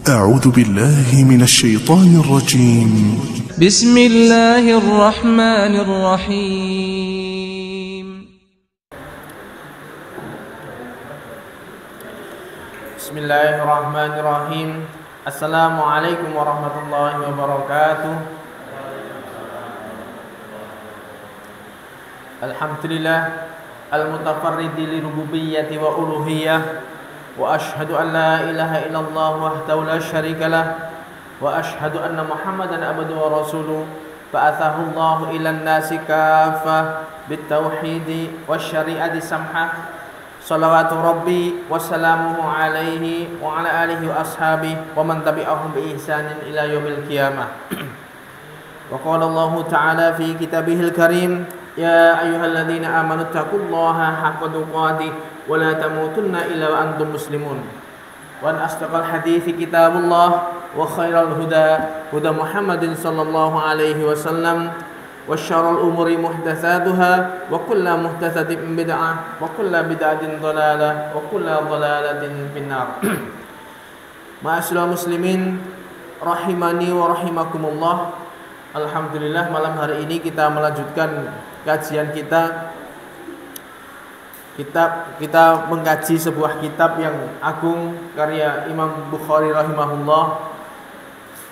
أعوذ بالله من الشيطان الرجيم. بسم الله الرحمن الرحيم. بسم الله الرحمن الرحيم. السلام عليكم ورحمة الله وبركاته. الحمد لله المتفرد لربوبية وألوهية، وأشهد أن لا إله إلا الله وحده لا شريك له، وأشهد أن محمدا عبده ورسوله بعثه الله إلى الناس كافة بالتوحيد والشريعة السمحة، صلوات ربي وسلامه عليه وعلى آله وأصحابه ومن تبعهم بإحسان إلى يوم القيامة. وقال الله تعالى في كتابه الكريم: يا أيها الذين آمنوا اتقوا الله حق تقاته ولا تموتن إلا وأنتم مسلمون. وأن أصدق الحديث كتاب الله، وخير الهدى هدى محمد صلى الله عليه وسلم، وشر الأمور محدثاتها، وكل محدثة بدعة، وكل بدعة ضلالة، وكل ضلالة في النار. Ma'asyiral muslimin rahimani wa rahimakumullah. Alhamdulillah, malam hari ini kita melanjutkan kajian kita mengkaji sebuah kitab yang agung karya Imam Bukhari rahimahullah,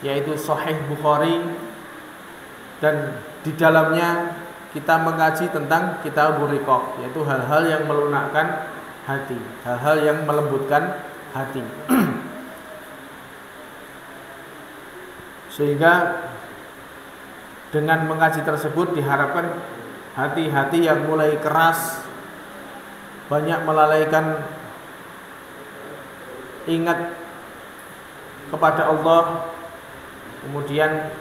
yaitu Sahih Bukhari, dan di dalamnya kita mengkaji tentang kitabur riqaq, yaitu hal-hal yang melunakkan hati, hal-hal yang melembutkan hati. Sehingga dengan mengkaji tersebut diharapkan hati-hati yang mulai keras, banyak melalaikan ingat kepada Allah, kemudian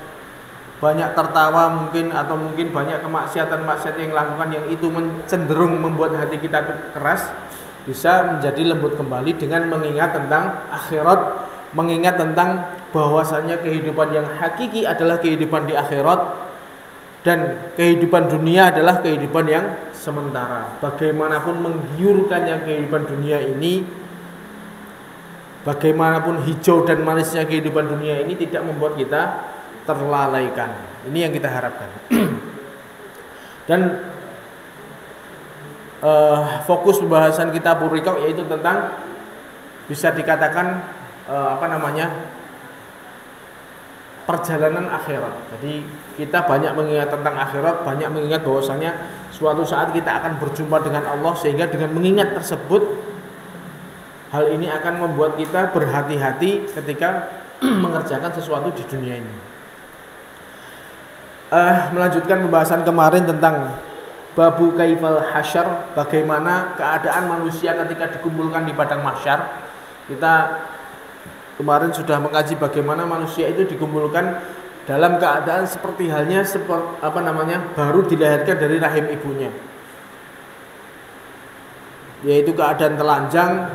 banyak tertawa mungkin, atau mungkin banyak kemaksiatan-maksiatan yang lakukan yang itu cenderung membuat hati kita keras, bisa menjadi lembut kembali dengan mengingat tentang akhirat, mengingat tentang bahwasanya kehidupan yang hakiki adalah kehidupan di akhirat, dan kehidupan dunia adalah kehidupan yang sementara. Bagaimanapun menggiurkannya kehidupan dunia ini, bagaimanapun hijau dan manisnya kehidupan dunia ini, tidak membuat kita terlalaikan. Ini yang kita harapkan. Dan fokus pembahasan kitabur riqaq yaitu tentang, bisa dikatakan perjalanan akhirat. Jadi kita banyak mengingat tentang akhirat, banyak mengingat bahwasanya suatu saat kita akan berjumpa dengan Allah, sehingga dengan mengingat tersebut, hal ini akan membuat kita berhati-hati ketika mengerjakan sesuatu di dunia ini. Melanjutkan pembahasan kemarin tentang babu kaifal hasyar, bagaimana keadaan manusia ketika dikumpulkan di padang mahsyar. Kita kemarin sudah mengkaji bagaimana manusia itu dikumpulkan dalam keadaan seperti halnya baru dilahirkan dari rahim ibunya, yaitu keadaan telanjang,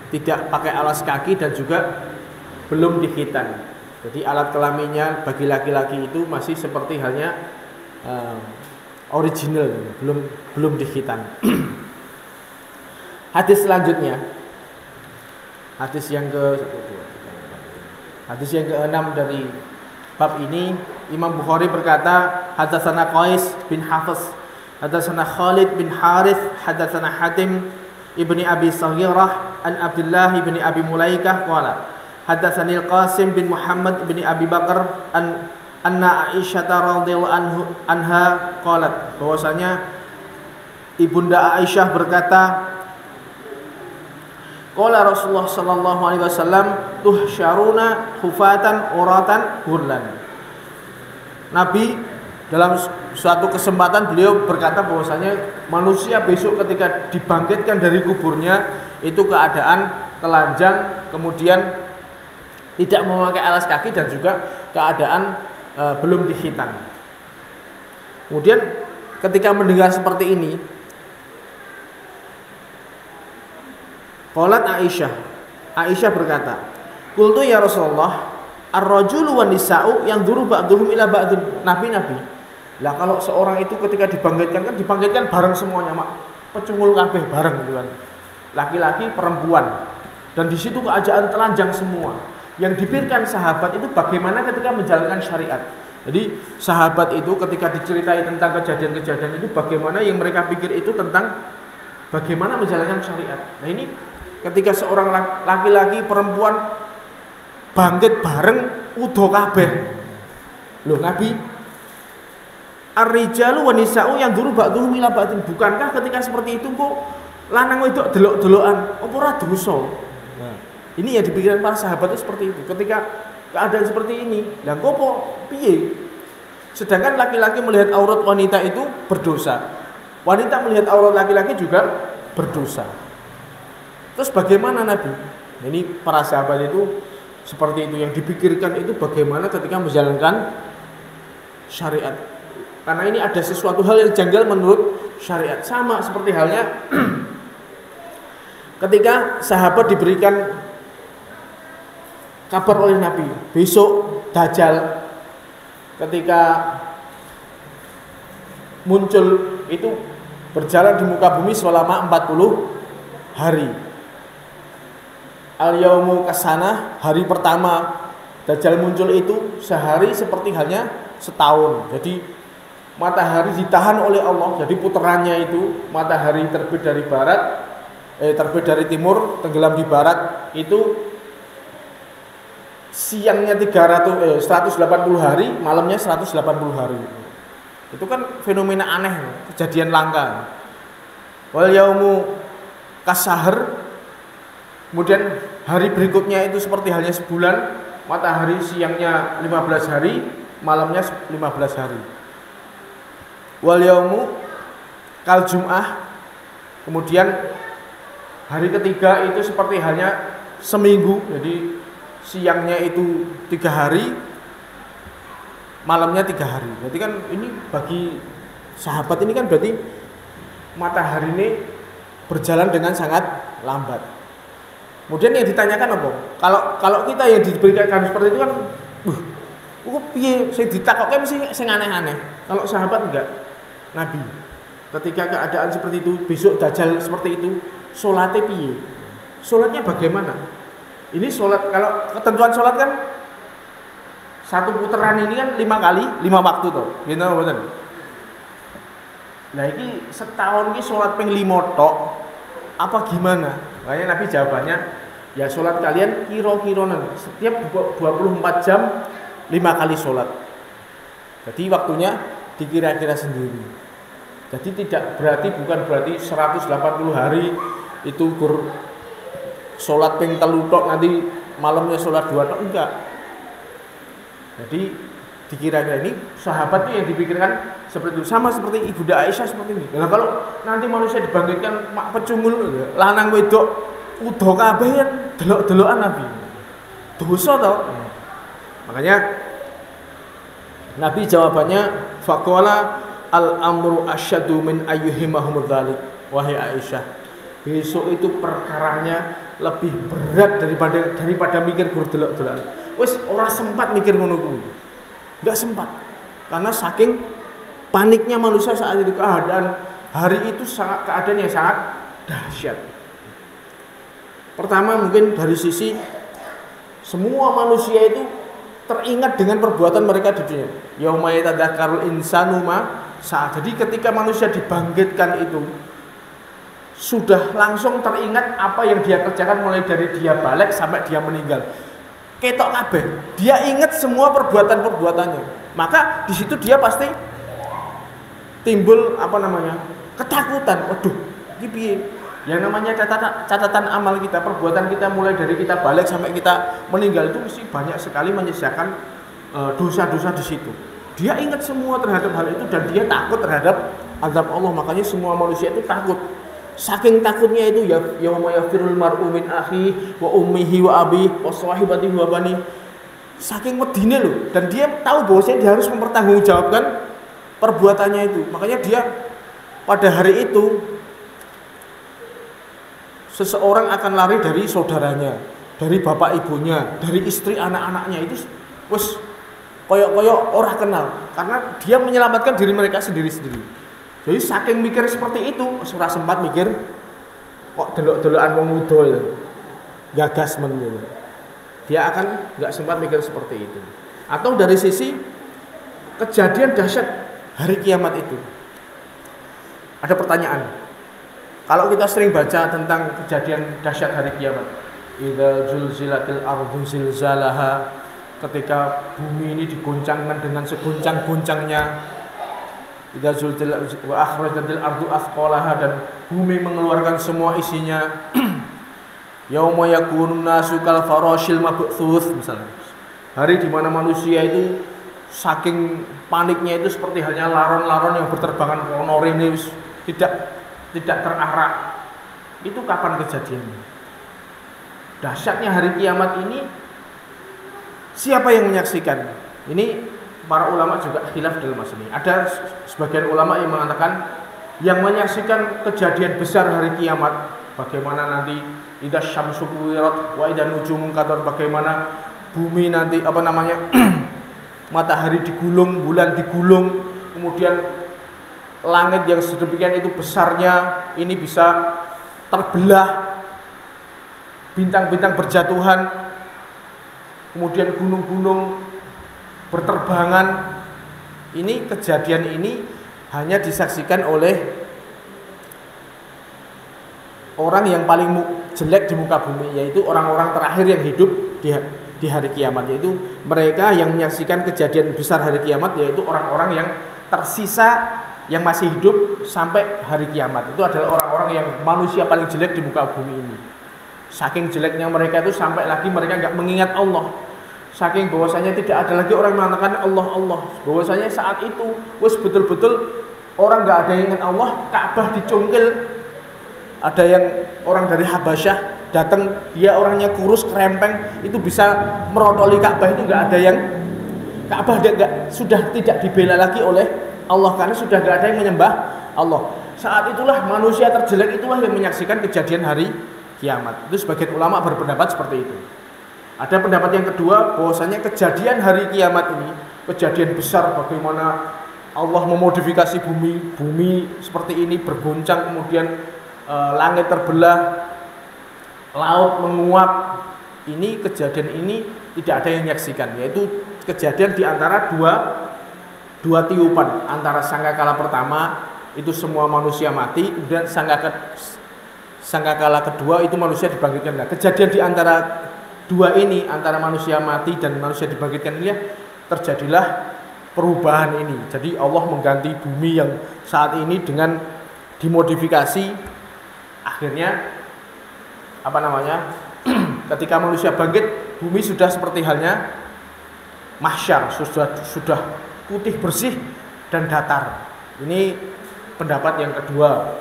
tidak pakai alas kaki, dan juga belum dikhitan. Jadi alat kelaminnya bagi laki-laki itu masih seperti halnya original, belum dikhitan. Hadis selanjutnya, hadis yang ke-6 dari bab ini, Imam Bukhari berkata, hadatsana Qais bin Hafiz, hadatsana Khalid bin Harith, hadatsana Hatim ibni Abi Saghirah an Abdullah ibni Abi Mulaikah qala hadatsani Al-Qasim bin Muhammad ibni Abi Bakar anna Aisyah radhiyallahu anha qalat, bahwasanya ibunda Aisyah berkata, qala Rasulullah sallallahu alaihi wasallam tuhsyaruna hufatan uratan hurlan. Nabi dalam suatu kesempatan beliau berkata bahwasanya manusia besok ketika dibangkitkan dari kuburnya itu keadaan telanjang, kemudian tidak memakai alas kaki, dan juga keadaan belum dikhitan. Kemudian ketika mendengar seperti ini, qalat Aisyah berkata, qultu ya Rasulullah, ar-rajulu wan nisa'u yanzuru ba'dhum ila ba'dhin. Nabi. Lah kalau seorang itu ketika dibangkitkan bareng semuanya, mak, pecungul kabeh bareng gitu kan. Laki-laki, perempuan. Dan di situ keadaan telanjang semua. Yang dipikirkan sahabat itu bagaimana ketika menjalankan syariat. Jadi sahabat itu ketika diceritai tentang kejadian-kejadian itu, bagaimana yang mereka pikir itu tentang bagaimana menjalankan syariat. Nah ini ketika seorang laki-laki perempuan bangkit bareng udo kabeh. Loh Nabi, ar-rijalu wan nisa'u yang dulu ba'dhum ila ba'din. Bukankah ketika seperti itu kok lanang wedok delok-delokan apa ora dosa? Nah, ini yang dipikirkan para sahabat itu seperti itu. Ketika keadaan seperti ini, lah kok piye? Sedangkan laki-laki melihat aurat wanita itu berdosa. Wanita melihat aurat laki-laki juga berdosa. Terus bagaimana Nabi? Ini para sahabat itu seperti itu, yang dipikirkan itu bagaimana ketika menjalankan syariat. Karena ini ada sesuatu hal yang janggal menurut syariat. Sama seperti halnya ketika sahabat diberikan kabar oleh Nabi, besok Dajjal ketika muncul itu berjalan di muka bumi selama 40 hari. Al-yaumu kasana, hari pertama Dajjal muncul itu sehari seperti halnya setahun. Jadi matahari ditahan oleh Allah. Jadi putarannya itu matahari terbit dari barat, terbit dari timur, tenggelam di barat, itu siangnya 180 hari, malamnya 180 hari. Itu kan fenomena aneh, kejadian langka. Wal yaumu kasahar, kemudian hari berikutnya itu seperti halnya sebulan, matahari siangnya 15 hari, malamnya 15 hari. Wal yaumu kal jum'ah, kemudian hari ketiga itu seperti halnya seminggu, jadi siangnya itu 3 hari, malamnya 3 hari. Berarti kan ini bagi sahabat ini kan berarti matahari ini berjalan dengan sangat lambat. Kemudian yang ditanyakan apa? Kalau kita yang diberikan kabar seperti itu kan, piye sing ditakokke mesti sing aneh-aneh. Kalau sahabat enggak. Nabi ketika keadaan seperti itu, besok Dajjal seperti itu, salatnya piye? Salatnya bagaimana? Ini salat, kalau ketentuan salat kan satu putaran ini kan 5 kali 5 waktu toh. Gitu mboten. Nah ini setahun ini salat ping 5 tok apa gimana? Makanya Nabi jawabannya, ya salat kalian kira-kira setiap 24 jam 5 kali salat. Jadi waktunya dikira-kira sendiri. Jadi bukan berarti 180 hari itu sholat ping 3 tok, nanti malamnya sholat 2 tok, enggak. Jadi dikira-kira ini sahabatnya yang dipikirkan seperti itu, sama seperti Ibunda Aisyah seperti ini. Nah, kalau nanti manusia dibangkitkan mak pecungul lanang wedok udah kabeh delok-delokan Nabi. Dosa toh. Makanya Nabi jawabannya faqala al-amru asyadu min ayyuhimahum dzalik. Wahai Aisyah, besok itu perkaranya lebih berat daripada mikir berdelok-delokan. Wis ora sempat mikir ngono kuwi. Enggak sempat. Karena saking paniknya manusia saat itu, keadaan hari itu keadaan yang sangat dahsyat. Pertama mungkin dari sisi semua manusia itu teringat dengan perbuatan mereka di dunia. Yauma yatadzakkarul insanu ma saat. Jadi ketika manusia dibangkitkan itu sudah langsung teringat apa yang dia kerjakan mulai dari dia balik sampai dia meninggal. Ketok kabeh. Dia ingat semua perbuatan-perbuatannya. Maka di situ dia pasti timbul ketakutan. Waduh, iki piye? Yang namanya catatan amal kita, perbuatan kita mulai dari kita balik sampai kita meninggal itu mesti banyak sekali menyisakan dosa-dosa di situ. Dia ingat semua terhadap hal itu dan dia takut terhadap azab Allah. Makanya semua manusia itu takut. Saking takutnya itu ya yauma yafirul mar'u min akhi wa ummihi wa abi wa sahibatihi wa bani. Saking wedine loh, dan dia tahu bahwasanya dia harus mempertanggungjawabkan perbuatannya itu. Makanya dia pada hari itu seseorang akan lari dari saudaranya, dari bapak ibunya, dari istri anak-anaknya. Itu wes koyok-koyok orang kenal, karena dia menyelamatkan diri mereka sendiri-sendiri. Jadi saking mikir seperti itu, ora sempat mikir kok delok-delokan wong muda ya. Gagas men. dia akan nggak sempat mikir seperti itu. Atau dari sisi kejadian dahsyat hari kiamat itu, ada pertanyaan. Kalau kita sering baca tentang kejadian dahsyat hari kiamat, idza zulzilatil ardu zilzalaha, ketika bumi ini digoncangkan dengan seguncang-goncangnya, idza zulzilatil wa akhrajatil ardu athqalaha, dan bumi mengeluarkan semua isinya, yauma yakunun nasu kal farashil mabthuth, misalnya hari di mana manusia itu saking paniknya itu seperti halnya laron-laron yang berterbangan kono ini tidak terarah. Itu kapan kejadiannya? Dahsyatnya hari kiamat ini siapa yang menyaksikan? Ini para ulama juga khilaf dalam masalah ini. Ada sebagian ulama yang mengatakan yang menyaksikan kejadian besar hari kiamat, bagaimana nanti idza syamsu kuwirat wa idza nujumun qadar, bagaimana bumi nanti matahari digulung, bulan digulung, kemudian langit yang sedemikian itu besarnya ini bisa terbelah, bintang-bintang berjatuhan, kemudian gunung-gunung berterbangan. Ini kejadian ini hanya disaksikan oleh orang yang paling jelek di muka bumi, yaitu orang-orang terakhir yang hidup di hari kiamat, yaitu mereka yang menyaksikan kejadian besar hari kiamat, yaitu orang-orang yang tersisa yang masih hidup sampai hari kiamat. Itu adalah orang-orang yang manusia paling jelek di muka bumi ini. Saking jeleknya mereka itu sampai lagi mereka nggak mengingat Allah. Saking bahwasanya tidak ada lagi orang yang mengatakan Allah Allah. Bahwasanya saat itu wes betul-betul orang nggak ada yang ingat Allah. Ka'bah dicungkil. Ada yang orang dari Habasyah datang, dia orangnya kurus kerempeng, itu bisa merotoli Ka'bah, itu nggak ada yang Ka'bah sudah tidak dibela lagi oleh Allah karena sudah nggak ada yang menyembah Allah. Saat itulah manusia terjelek itulah yang menyaksikan kejadian hari kiamat. Itu sebagian ulama berpendapat seperti itu. Ada pendapat yang kedua bahwasanya kejadian hari kiamat ini kejadian besar, bagaimana Allah memodifikasi bumi seperti ini bergoncang, kemudian langit terbelah, laut menguap. Ini kejadian ini tidak ada yang menyaksikan, yaitu kejadian di antara dua tiupan, antara sangkakala pertama itu semua manusia mati, dan sangkakala kedua itu manusia dibangkitkan. Nah, kejadian di antara dua ini, antara manusia mati dan manusia dibangkitkan ini, terjadilah perubahan ini. Jadi Allah mengganti bumi yang saat ini dengan dimodifikasi. Akhirnya ketika manusia bangkit, bumi sudah seperti halnya mahsyar, sudah putih bersih dan datar. Ini pendapat yang kedua.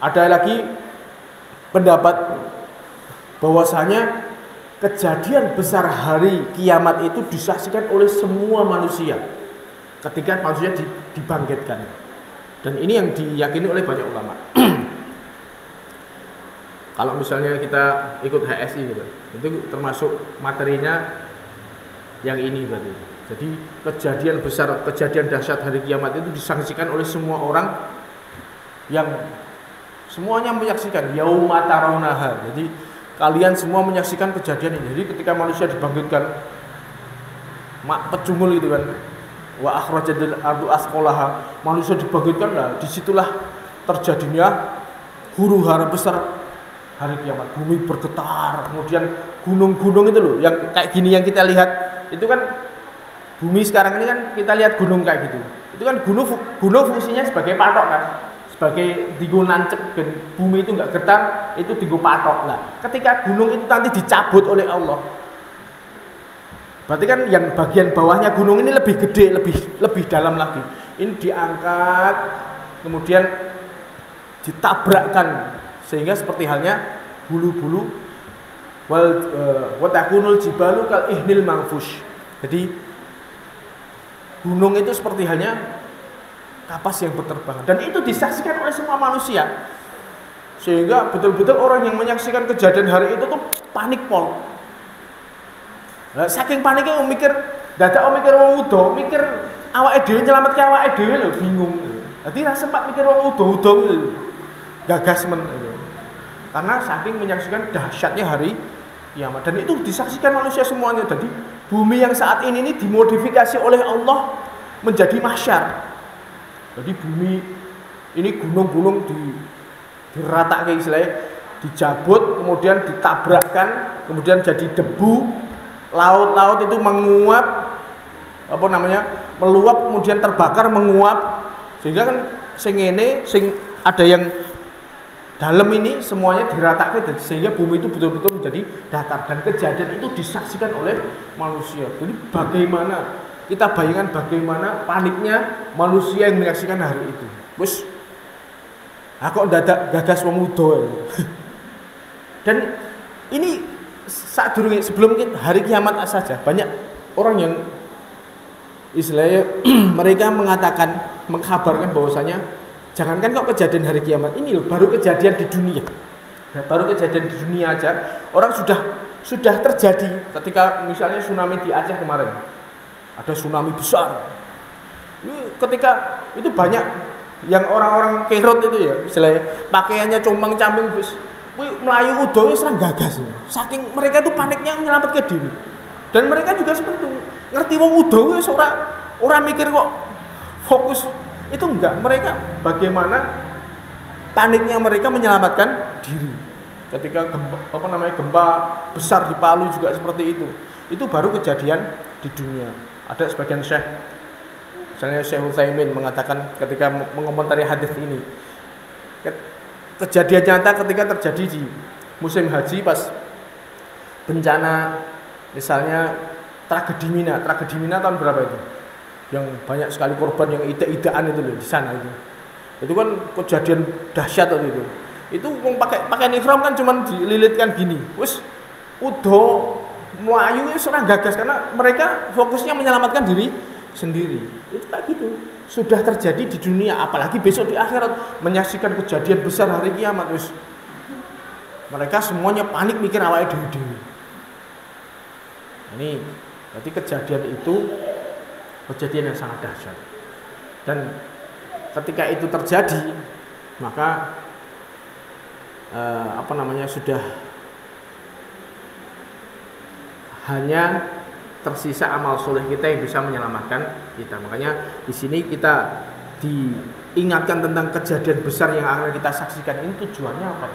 Ada lagi pendapat bahwasanya kejadian besar hari kiamat itu disaksikan oleh semua manusia ketika manusia dibangkitkan. Dan ini yang diyakini oleh banyak ulama. Kalau misalnya kita ikut HSI gitu, itu termasuk materinya yang ini berarti. Jadi kejadian besar, kejadian dahsyat hari kiamat itu disaksikan oleh semua orang yang semuanya menyaksikan yauma tarawnaha. Jadi kalian semua menyaksikan kejadian ini. Jadi ketika manusia dibangkitkan, pecungul itu kan, wa akhrajatil ardu athqalaha, manusia dibangkitkan, lah disitulah terjadinya huru-hara besar hari kiamat. Bumi bergetar, kemudian gunung-gunung itu loh, yang kayak gini yang kita lihat itu kan bumi sekarang ini kan kita lihat gunung kayak gitu. Itu kan gunung fungsinya sebagai patok kan, sebagai tinggu nancep, dan bumi itu nggak getar, itu tinggu patok lah. Ketika gunung itu nanti dicabut oleh Allah, berarti kan yang bagian bawahnya gunung ini lebih gede, lebih dalam lagi. Ini diangkat, kemudian ditabrakkan, sehingga seperti halnya bulu-bulu wa takunul jibalu kal ihnil manfush. Jadi gunung itu seperti halnya kapas yang berterbangan, dan itu disaksikan oleh semua manusia, sehingga betul-betul orang yang menyaksikan kejadian hari itu tuh panik pol. Nah, saking paniknya mikir wong udo, mikir awake dhewe nyelametke awake dhewe lho, bingung. Dadi ra sempat mikir wong udo gagas men. Karena saking menyaksikan dahsyatnya hari kiamat. Dan itu disaksikan manusia semuanya. Jadi bumi yang saat ini dimodifikasi oleh Allah menjadi mahsyar. Jadi bumi ini gunung-gunung diratakan istilahnya, dijabut, kemudian ditabrakkan, kemudian jadi debu. Laut-laut itu menguap, meluap, kemudian terbakar, menguap, sehingga kan sing ada yang dalam ini semuanya diratakan, sehingga bumi itu betul-betul menjadi datar. Dan kejadian itu disaksikan oleh manusia. Jadi bagaimana kita bayangkan bagaimana paniknya manusia yang menyaksikan hari itu. Wes, kok dadak gagas wong udo. Dan ini sebelum hari kiamat saja banyak orang yang istilahnya mereka mengkabarkan bahwasanya jangankan kok kejadian hari kiamat ini loh, baru kejadian di dunia. Nah, baru kejadian di dunia aja orang sudah terjadi. Ketika misalnya tsunami di Aceh kemarin, ada tsunami besar. Ini ketika itu banyak yang orang-orang kerot itu ya, istilahnya pakaiannya compang-camping bis, melayu udo serang gagas. Saking mereka itu paniknya menyelamatkan diri. Dan mereka juga seperti itu. Ngerti wong udo wis ora mikir kok fokus. Itu enggak, mereka bagaimana paniknya mereka menyelamatkan diri. Ketika gempa besar di Palu juga seperti itu. Itu baru kejadian di dunia. Ada sebagian syekh, misalnya Syekh Utsaimin mengatakan ketika mengomentari hadis ini, kejadian nyata ketika terjadi di musim haji pas bencana misalnya tragedi Mina tahun berapa itu? Yang banyak sekali korban yang ida-idaan itu loh di sana itu. Itu kan kejadian dahsyat itu. Itu wong pakai ihram kan cuman dililitkan gini. Wis udo melayu wis ora gagas karena mereka fokusnya menyelamatkan diri sendiri. Itu kayak gitu. Sudah terjadi di dunia, apalagi besok di akhirat menyaksikan kejadian besar hari kiamat wis. Mereka semuanya panik mikir awake dhewe. Ini berarti kejadian itu kejadian yang sangat dahsyat. Dan ketika itu terjadi, maka sudah hanya tersisa amal soleh kita yang bisa menyelamatkan kita. Makanya di sini kita diingatkan tentang kejadian besar yang akan kita saksikan. Ini tujuannya apa?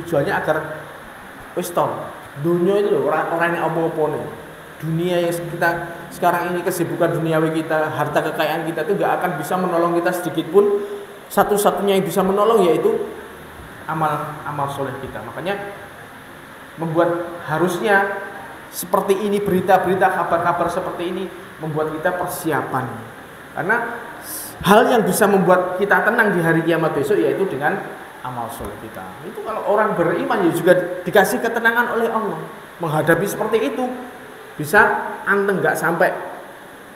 Tujuannya agar dunia itu orang yang apa-apa nih. Dunia yang kita sekarang ini, kesibukan duniawi kita, harta kekayaan kita itu gak akan bisa menolong kita sedikit pun. Satu-satunya yang bisa menolong yaitu amal soleh kita. Makanya membuat harusnya seperti ini, berita-berita, kabar-kabar seperti ini membuat kita persiapan. Karena hal yang bisa membuat kita tenang di hari kiamat besok yaitu dengan amal soleh kita. Itu kalau orang beriman ya juga dikasih ketenangan oleh Allah menghadapi seperti itu. Bisa anteng nggak sampai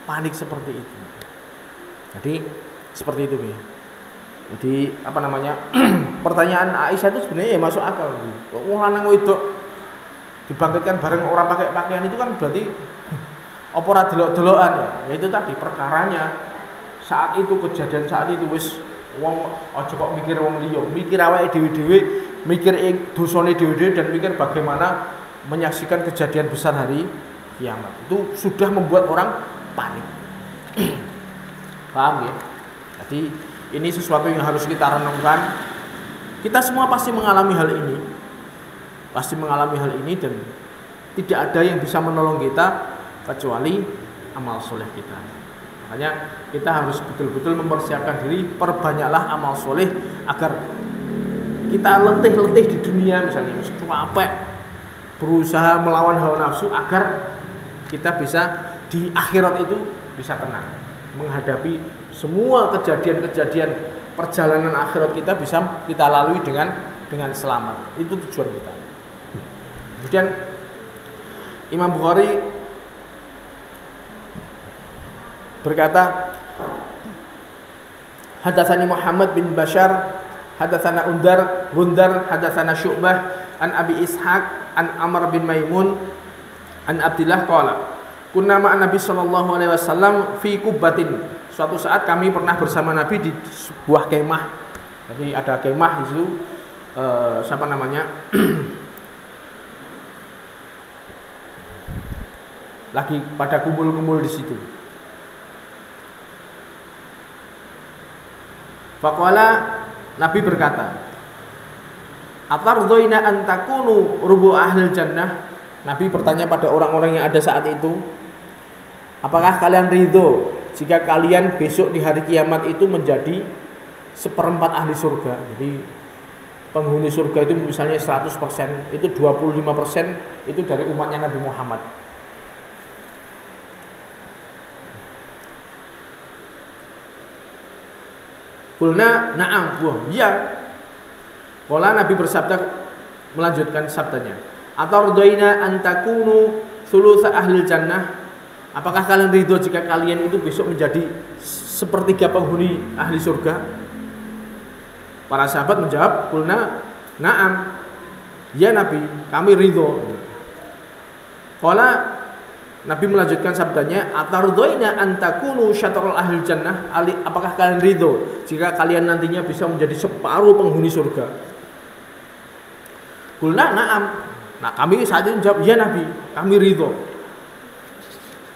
panik seperti itu. Jadi seperti itu ya. Jadi pertanyaan Aisyah itu sebenarnya ya masuk akal. Wong lanang wedok dibangkitkan bareng orang pakai pakaian itu kan berarti apa ora delok-delokan ya. Ya itu tadi perkaranya saat itu, kejadian saat itu wis wong aja kok mikir wong liya, mikir awake dhewe-dhewe, mikir dosane dhewe-dhewe dan mikir bagaimana menyaksikan kejadian besar hari kiamat. Itu sudah membuat orang panik. Paham ya? Jadi ini sesuatu yang harus kita renungkan. Kita semua pasti mengalami hal ini. Pasti mengalami hal ini dan tidak ada yang bisa menolong kita kecuali amal soleh kita. Makanya kita harus betul-betul mempersiapkan diri, perbanyaklah amal soleh agar kita letih-letih di dunia misalnya, capek berusaha melawan hawa nafsu agar kita bisa di akhirat itu bisa tenang menghadapi semua kejadian-kejadian perjalanan akhirat kita bisa kita lalui dengan selamat. Itu tujuan kita. Kemudian Imam Bukhari berkata, hadatsani Muhammad bin Bashar, hadatsana Gundar, hadatsana Syu'bah an Abi Ishaq an Amr bin Maimun an Abdillah qala kunna ma'an Nabi sallallahu alaihi wasallam fi kubbatin. Suatu saat kami pernah bersama Nabi di sebuah kemah. Jadi ada kemah di situ lagi pada kumpul-kumpul di situ. Faqala, Nabi berkata, "Atardhaina an takunu rubu ahlil jannah?" Nabi bertanya pada orang-orang yang ada saat itu, apakah kalian ridho jika kalian besok di hari kiamat itu menjadi seperempat ahli surga? Jadi penghuni surga itu misalnya 100%, itu 25% itu dari umatnya Nabi Muhammad. Qulna na'am, iya. Qala, Nabi bersabda, melanjutkan sabdanya, "Atardhaina an takunu thulutsa ahlil jannah?" Apakah kalian ridho jika kalian itu besok menjadi sepertiga penghuni ahli surga? Para sahabat menjawab, "Qulna na'am." Ya Nabi, kami ridho. Qala, Nabi melanjutkan sabdanya, "Atardhaina an takunu syatrul ahlil jannah?" Apakah kalian ridho jika kalian nantinya bisa menjadi separuh penghuni surga? Qulna na'am. Nah, kami saat itu menjawab, "Ya Nabi, kami ridho."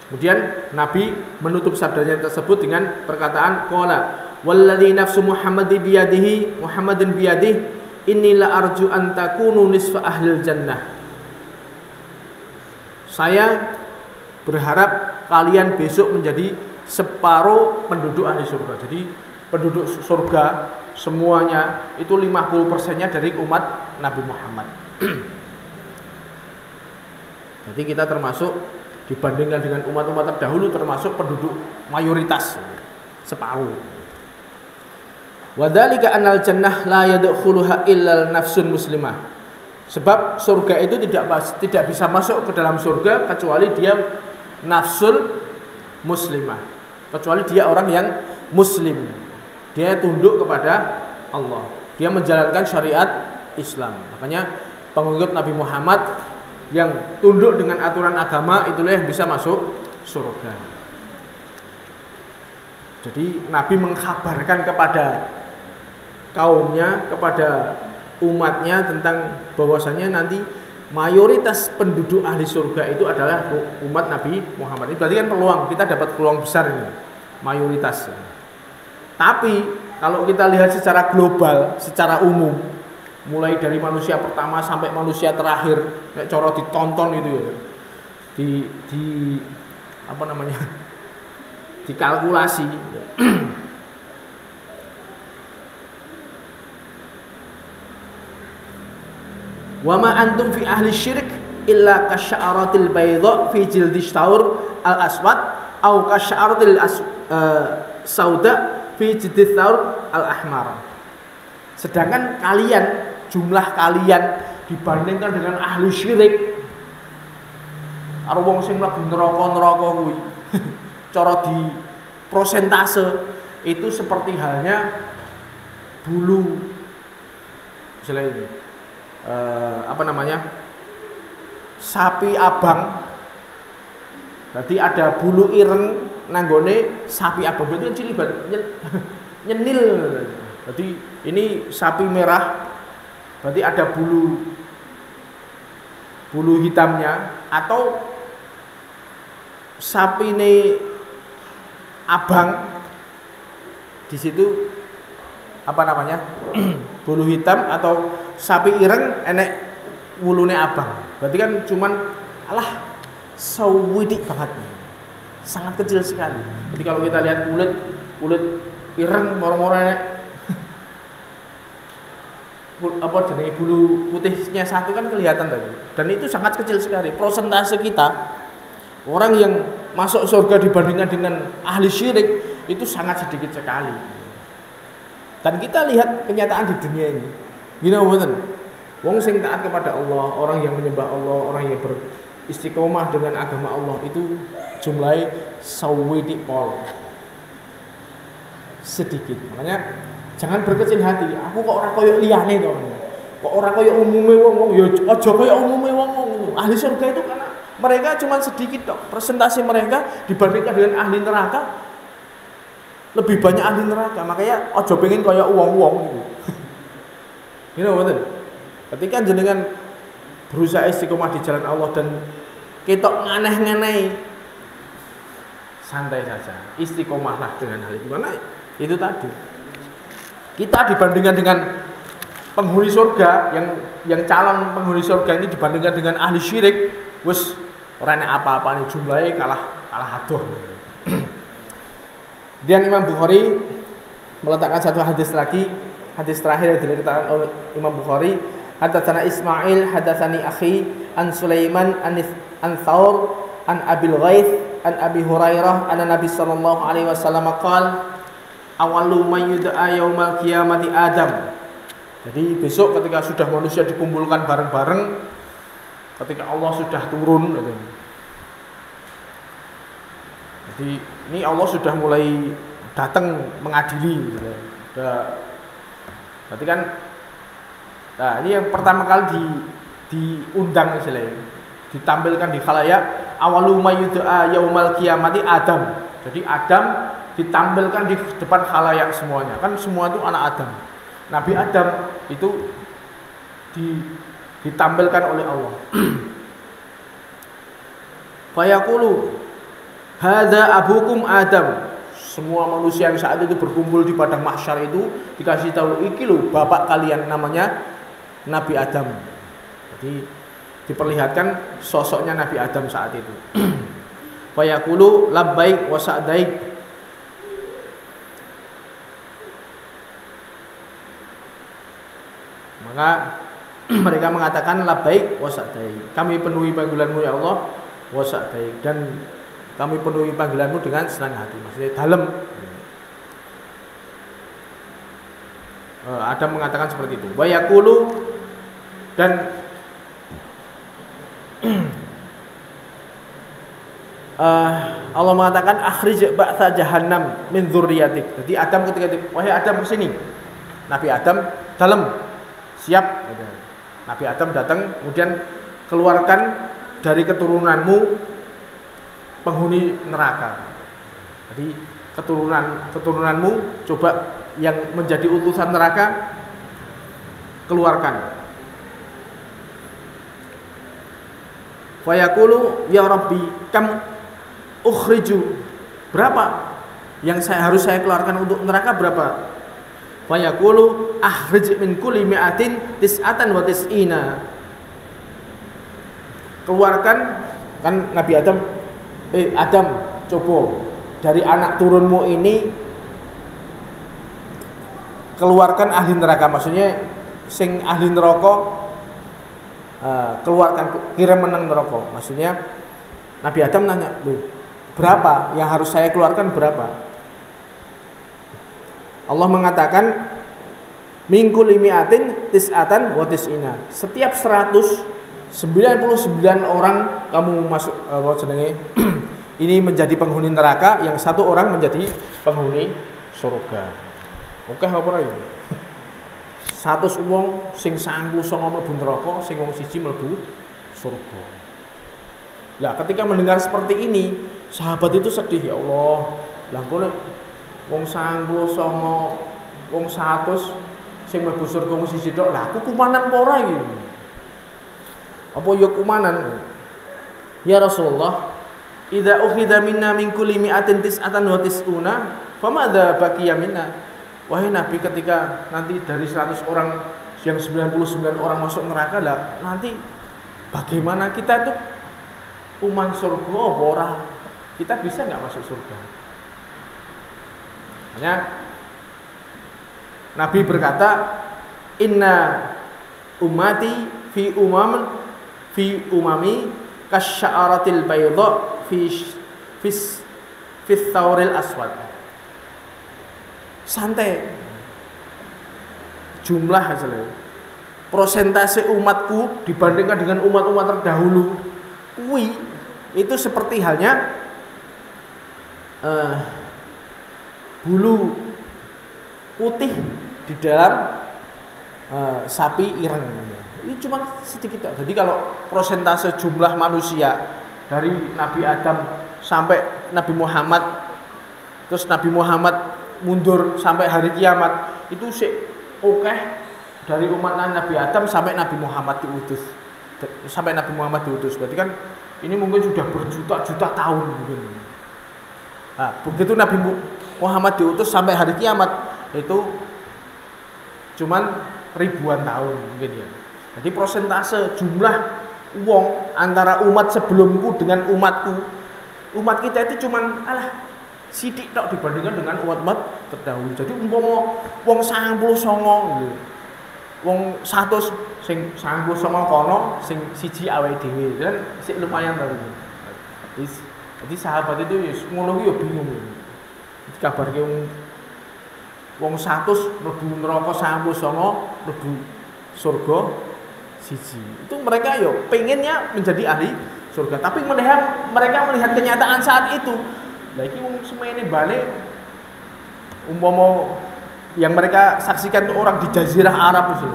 Kemudian Nabi menutup sabdanya tersebut dengan perkataan, "Qala walladzi nafsu Muhammadin biyadihi inni la arju an takunu nisfa ahlil jannah." Saya berharap kalian besok menjadi separuh penduduk ahli surga. Jadi penduduk surga semuanya itu 50%-nya dari umat Nabi Muhammad. Jadi kita termasuk, dibandingkan dengan umat-umat terdahulu, termasuk penduduk mayoritas, separuh. Wadzalika annal jannah la yadkhuluha illa nafsun muslimah. Sebab surga itu tidak bisa masuk ke dalam surga kecuali dia nafsul muslimah, kecuali dia orang yang muslim, dia tunduk kepada Allah, dia menjalankan syariat Islam. Makanya pengikut Nabi Muhammad yang tunduk dengan aturan agama itulah yang bisa masuk surga. Jadi Nabi mengkhabarkan kepada kaumnya, kepada umatnya tentang bahwasanya nanti mayoritas penduduk ahli surga itu adalah umat Nabi Muhammad. Ini berarti kan peluang, kita dapat peluang besar ini, mayoritas. Tapi kalau kita lihat secara global, secara umum, mulai dari manusia pertama sampai manusia terakhir, kayak coro ditonton itu ya, di apa namanya, dikalkulasi. Wa ma antum fi ahli syirik illa kasya'aratil baydha fi jildis taur al aswad au kasya'aratil sauda fi jildis taur al ahmar. Sedangkan kalian, jumlah kalian dibandingkan dengan ahli syirik, karo wong sing mlebu neraka kuwi, cara di prosentase itu seperti halnya bulu misalnya ini, sapi abang. Berarti ada bulu ireng nanggone sapi abang, berarti kan cilik banget, nyenil. Berarti ini sapi merah, berarti ada bulu hitamnya. Atau sapi ini abang, di situ bulu hitam, atau sapi ireng enek wulune abang. Berarti kan cuman sawidik banget, sangat kecil sekali. Jadi kalau kita lihat kulit ireng moro-moro enek bulu putihnya satu kan kelihatan tadi, dan itu sangat kecil sekali. Prosentase kita orang yang masuk surga dibandingkan dengan ahli syirik itu sangat sedikit sekali. Dan kita lihat kenyataan di dunia ini, gini betul. Wong sing taat kepada Allah, orang yang menyembah Allah, orang yang beristiqomah dengan agama Allah itu jumlahnya sawidik pol, sedikit. Makanya jangan berkecil hati. Aku kok ora koyo liyane to. Kok ora koyo umume wong-wong, ya aja koyo umume wong-wong. Ahli surga itu karena mereka cuma sedikit tok. Persentase mereka dibandingkan dengan ahli neraka lebih banyak ahli neraka. Makanya aja pengen koyo wong-wong gitu. You know betul. Ketika jenengan berusaha istiqomah di jalan Allah dan ketok nganeh-nganeh, santai saja, istiqomahlah dengan hal itu. Karena itu tadi, kita dibandingkan dengan penghuni surga, yang calon penghuni surga ini dibandingkan dengan ahli syirik, wes ora enek apa-apa nih jumlahnya kalah adoh. Dan Imam Bukhari meletakkan satu hadis lagi, hadis terakhir yang diletakkan oleh Imam Bukhari, hadatsana Ismail hadatsani akhi an Sulaiman an Thawr an Abil Ghaith an Abi Hurairah anna Nabi sallallahu alaihi wasallam qala awalu man yud'a yaumal qiyamati Adam. Jadi besok ketika sudah manusia dikumpulkan bareng-bareng, ketika Allah sudah turun gitu. Jadi ini Allah sudah mulai datang mengadili gitu. Berarti kan, nah ini yang pertama kali diundang istilahnya, ditampilkan di khalayak awalu mayyud'a yaumal qiyamati Adam. Jadi Adam ditampilkan di depan khalayak semuanya. Kan semua itu anak Adam. Nabi Adam itu ditampilkan oleh Allah. Fayaqulu hadza abukum Adam. Semua manusia yang saat itu berkumpul di padang mahsyar itu dikasih tahu, iki lho bapak kalian namanya Nabi Adam. Jadi diperlihatkan sosoknya Nabi Adam saat itu. Fayaqulu labbaik wa sa'daik. Maka mereka mengatakan labbaik wa sa'daik. Kami penuhi panggilanmu ya Allah, wa sa'daik, dan kami penuhi panggilanmu dengan senang hati. Maksudnya dalam. Adam mengatakan seperti itu. Wa yaqulu, dan Allah mengatakan akhrij ba'sa jahannam min dzurriyyatik. Jadi Adam ketika itu, wahai Adam kesini. Nabi Adam dalam siap. Nabi Adam datang, kemudian keluarkan dari keturunanmu penghuni neraka. Jadi keturunanmu coba yang menjadi utusan neraka keluarkan. Wa yaqulu ya Rabbi kam ukhriju, berapa yang harus saya keluarkan untuk neraka, berapa? Wa yaqulu akhrij min kulli mi'atin tis'atan wa tis'ina. Keluarkan, kan Nabi Adam Adam, coba dari anak turunmu ini keluarkan ahli neraka, maksudnya sing ahli neraka keluarkan, kira menang neraka. Maksudnya Nabi Adam nanya, berapa yang harus saya keluarkan, berapa? Allah mengatakan min kulli mi'atin tis'atan wa tis'ina. Setiap 199 orang kamu masuk ini menjadi penghuni neraka, yang satu orang menjadi penghuni surga. Oke apa ora iki? 100 wong sing 99 mlebu neraka, sing wong siji mlebu surga. Lah ketika mendengar seperti ini, sahabat itu sedih, ya Allah. Lah kok wong 99 wong 100 sing mlebu surga wong siji tok, lah aku kumanan apa ora iki? Apa ya kumanan? Ya Rasulullah, idza ukhidha minna min kulli mi'atin tis'atan wa tis'una, famadza baqiya minna? Wahai Nabi, ketika nanti dari 100 orang yang 99 orang masuk neraka, lah nanti bagaimana kita tuh umat surga apa ora? Kita bisa enggak masuk surga? Hanya Nabi berkata, inna ummati fi umami kasya'aratil bayda fi thawril aswad. Santai. Jumlah hasilnya, prosentase umatku dibandingkan dengan umat-umat terdahulu, itu seperti halnya bulu putih di dalam sapi ireng. Ini cuma sedikit. Jadi kalau prosentase jumlah manusia dari Nabi Adam sampai Nabi Muhammad, terus Nabi Muhammad mundur sampai hari kiamat, itu oke dari umat Nabi Adam sampai Nabi Muhammad diutus. Berarti kan ini mungkin sudah berjuta-juta tahun mungkin. Nah, begitu Nabi Muhammad diutus sampai hari kiamat itu cuman ribuan tahun mungkin ya. Jadi persentase jumlah wong antara umat sebelumku dengan umatku, umat kita itu cuman sidik tok dibandingkan dengan umat-umat terdahulu. Jadi umpama wong 99 gitu. Wong 100 sing 99 kono sing siji awake dhewe kan sik lumayan to. Jadi sahabat itu ya ngono ki ya bingung. Dikabarke wong 100 mlebu neraka 99 mlebu surga siji. Itu mereka ya pengennya menjadi ahli surga, tapi mereka melihat kenyataan saat itu. Lah iki wong semene balik umpama yang mereka saksikan itu orang di jazirah Arab itu.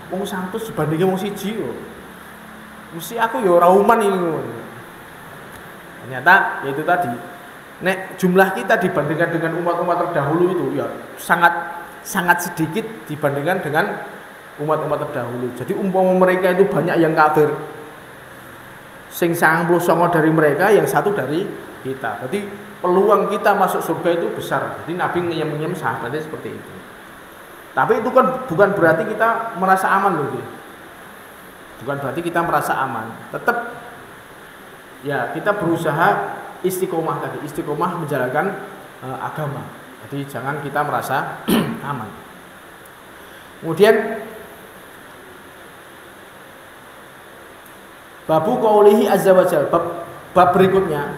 Wong 100 dibandingke wong siji yo. Mesti aku ya ora uman ini. Ternyata yaitu tadi, nek jumlah kita dibandingkan dengan umat-umat terdahulu itu ya sangat sedikit dibandingkan dengan umat-umat terdahulu. Jadi umpama mereka itu banyak yang kafir, sing 99 dari mereka, yang satu dari kita. Jadi peluang kita masuk surga itu besar. Jadi Nabi ngeyem-ngeyem sahabatnya seperti itu. Tapi itu kan bukan berarti kita merasa aman loh. Bukan berarti kita merasa aman. Tetap ya kita berusaha istiqomah tadi, istiqomah menjalankan agama. Jadi jangan kita merasa aman. Kemudian babu qaulihi azza wajal, bab berikutnya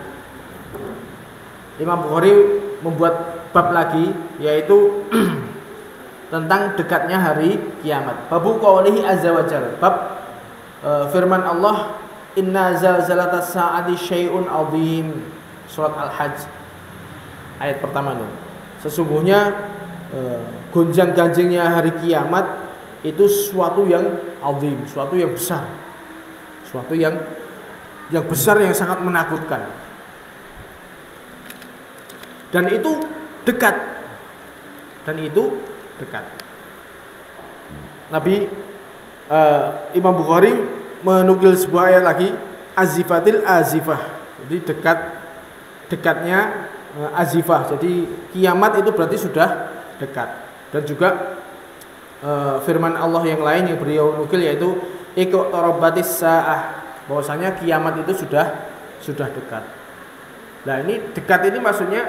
Imam Bukhari membuat bab lagi, yaitu tentang dekatnya hari kiamat. Babu qaulihi azza wajal, bab firman Allah, inna zalzalatas sa'ati syai'un 'adzim. Surat Al-Hajj ayat pertama itu. Sesungguhnya gonjang-ganjingnya hari kiamat itu suatu yang 'adzim, suatu yang besar. Suatu yang besar, yang sangat menakutkan. Dan itu dekat. Nabi Imam Bukhari menukil sebuah ayat lagi, azifatil azifah. Jadi dekatnya azifah. Jadi kiamat itu berarti sudah dekat. Dan juga firman Allah yang lain yang beliau nukil yaitu iqtarabatis saah, bahwasanya kiamat itu sudah dekat. Nah, ini dekat ini maksudnya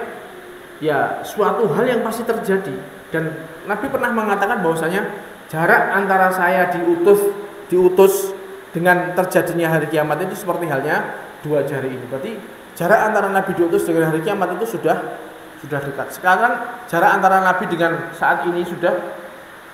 ya suatu hal yang pasti terjadi. Dan Nabi pernah mengatakan bahwasanya jarak antara saya diutus dengan terjadinya hari kiamat itu seperti halnya 2 jari ini. Berarti jarak antara Nabi diutus dengan hari kiamat itu sudah dekat. Sekarang jarak antara Nabi dengan saat ini sudah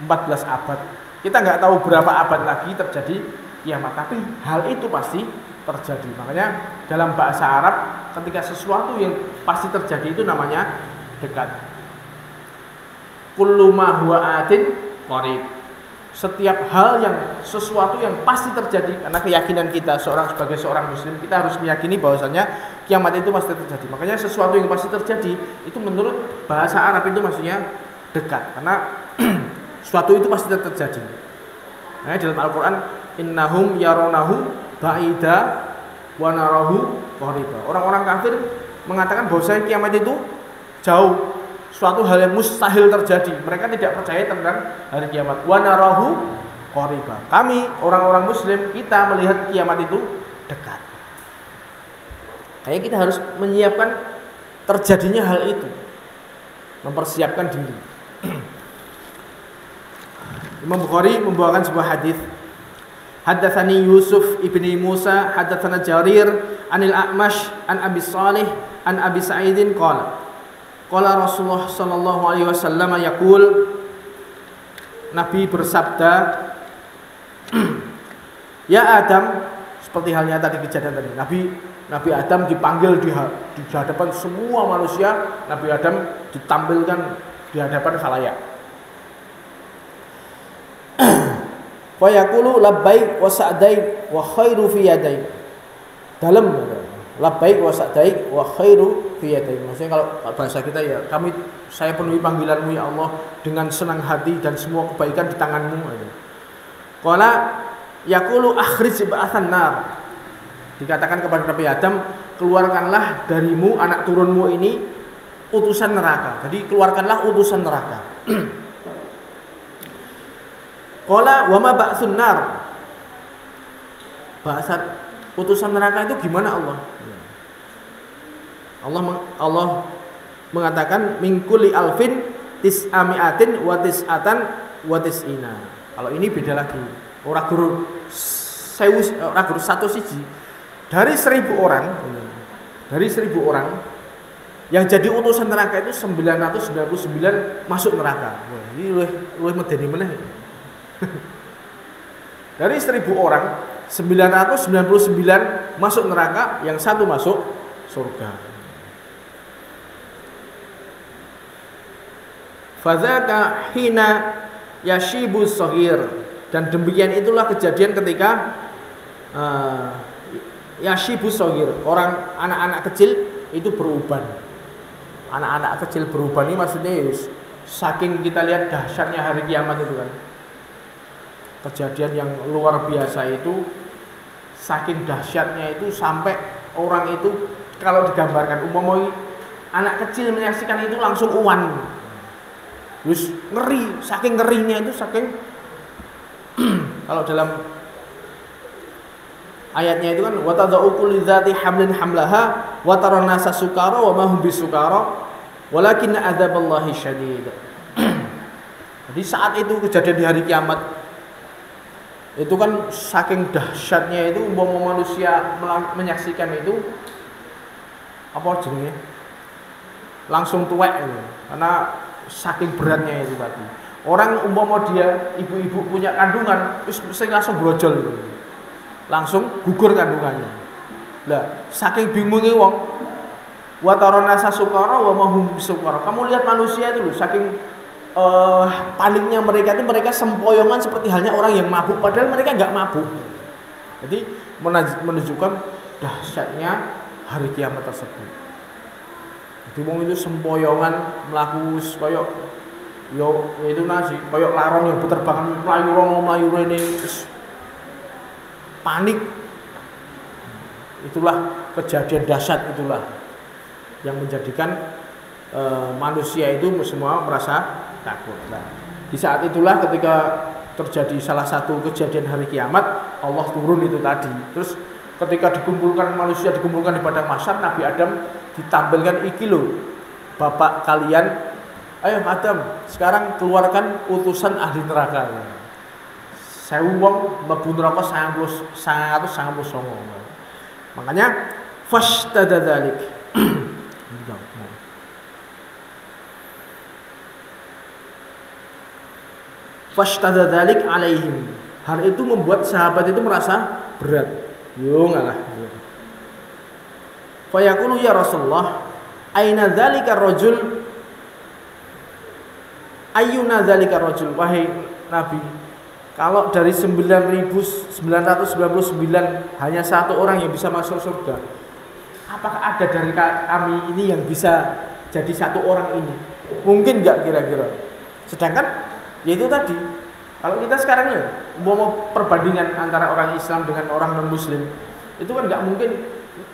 14 abad. Kita nggak tahu berapa abad lagi terjadi kiamat, tapi hal itu pasti terjadi. Makanya dalam bahasa Arab ketika sesuatu yang pasti terjadi itu namanya dekat. Kullu ma huwa atin qarib. Setiap hal sesuatu yang pasti terjadi, karena keyakinan kita sebagai seorang muslim, kita harus meyakini bahwasanya kiamat itu pasti terjadi. Makanya sesuatu yang pasti terjadi itu menurut bahasa Arab itu maksudnya dekat, karena sesuatu itu pasti terjadi. Nah, dalam Al-Qur'an innahum yarawnahu ba'ida wa narahu qariba. Orang-orang kafir mengatakan bahwasanya kiamat itu jauh, suatu hal yang mustahil terjadi. Mereka tidak percaya tentang hari kiamat. Wa narahu qariba. Kami orang-orang muslim, kita melihat kiamat itu dekat. Kayak kita harus menyiapkan terjadinya hal itu. Mempersiapkan diri. Imam Bukhari membawakan sebuah hadis. Haddatsani Yusuf ibni Musa, haddatsana Jarir anil A'mash an Abi Shalih an Abi Sa'idin qala qala Rasulullah sallallahu alaihi wasallam yaqul, Nabi bersabda, ya Adam, seperti halnya tadi kejadian tadi. Nabi Adam dipanggil di hadapan semua manusia. Nabi Adam ditampilkan di hadapan khalayak. Wa yaqulu labbaik wa sa'daik wa khairu fi yadaik. Dalam labbaik wa sa'daik wa khairu fi yadaik. Maksudnya kalau bahasa kita ya, saya penuhi panggilanmu ya Allah dengan senang hati dan semua kebaikan di tanganmu. Qala yaqulu akhrij ba'athan nar. Dikatakan kepada Nabi Adam, keluarkanlah darimu anak turunmu ini utusan neraka. Jadi keluarkanlah utusan neraka. Qala wa ma ba'tsun nar. Bahasa utusan neraka itu gimana Allah? Allah mengatakan min kulli alfin tis'ami'atin wa tis'atan wa tis'ina. Kalau ini beda lagi. Ora guru 1 dari 1.000 orang yang jadi utusan neraka itu 999 masuk neraka. Wah, ini luwih medeni meneh. Dari 1.000 orang 999 masuk neraka, yang 1 masuk surga. Fadzaka hina yashibu shaghir, dan demikian itulah kejadian ketika yashibu shaghir, orang anak-anak kecil itu beruban. Anak-anak kecil beruban ini maksudnya saking kita lihat dahsyatnya hari kiamat itu kan. Kejadian yang luar biasa itu, saking dahsyatnya itu sampai orang itu kalau digambarkan umpamanya anak kecil menyaksikan itu langsung uwan. Terus ngeri, saking ngerinya itu saking kalau dalam ayatnya itu kan wa tadau kulli dzati hamlin hamlaha wa taran nasa sukara wa ma hum bisukara walakin adzaballahi syadid. Jadi saat itu kejadian di hari kiamat itu kan saking dahsyatnya itu umpama manusia menyaksikan itu apa jenenge langsung tuwek gitu. Karena saking beratnya itu tadi. Orang umpama dia ibu-ibu punya kandungan terus langsung brojol gitu. Langsung gugur kandungannya. Lah, saking bingungnya wong, wa tarana sukara wa mahum bisukara. Kamu lihat manusia itu loh, saking paniknya mereka itu, mereka sempoyongan seperti halnya orang yang mabuk, padahal mereka enggak mabuk. Jadi menunjukkan dahsyatnya hari kiamat tersebut. Jadi wong itu sempoyongan mlaku koyo yo itu nasi, koyo laron yang berterbangan mlayu rene panik. Itulah kejadian dahsyat itulah yang menjadikan manusia itu semua merasa takut. Nah, di saat itulah ketika terjadi salah satu kejadian hari kiamat, Allah turun itu tadi. Terus ketika dikumpulkan manusia dikumpulkan di padang mahsyar, Nabi Adam ditampilkan, iki lho bapak kalian, ayo Adam sekarang keluarkan utusan ahli neraka. Saya wong mlebu neraka 199. Makanya fastada dzalik. Fastada dzalik alaihim. Hal itu membuat sahabat itu merasa berat. Yo ngalah. Fa yaqulu ya Rasulullah, aina dzalika rajul? Ayyuna dzalika rajul? Wahai Nabi, kalau dari 9.999 hanya 1 orang yang bisa masuk surga, apakah ada dari kami ini yang bisa jadi 1 orang ini? Mungkin enggak kira-kira? Sedangkan yaitu tadi, kalau kita sekarang ya mau perbandingan antara orang Islam dengan orang non Muslim, itu kan enggak mungkin,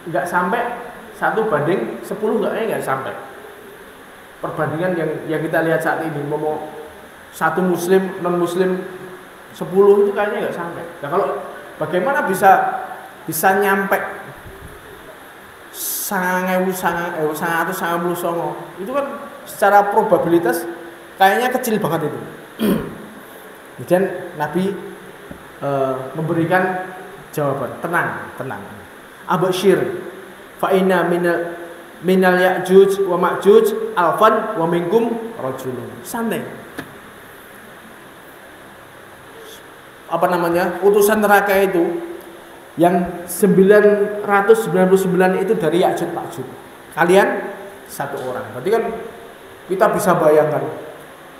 enggak sampai 1 banding 10, enggak sampai. Perbandingan yang kita lihat saat ini, mau 1 Muslim non Muslim 10 itu kayaknya nggak sampai. Nah kalau bagaimana bisa nyampe 1.999 itu kan secara probabilitas kayaknya kecil banget itu. Kemudian Nabi memberikan jawaban, tenang. Abashir fa inna minal ya'juj wa ma'juj alfan wa minkum rajulun. Santai. Utusan neraka itu yang 999 itu dari Ya'juj Ma'juj. Kalian 1 orang. Berarti kan kita bisa bayangkan,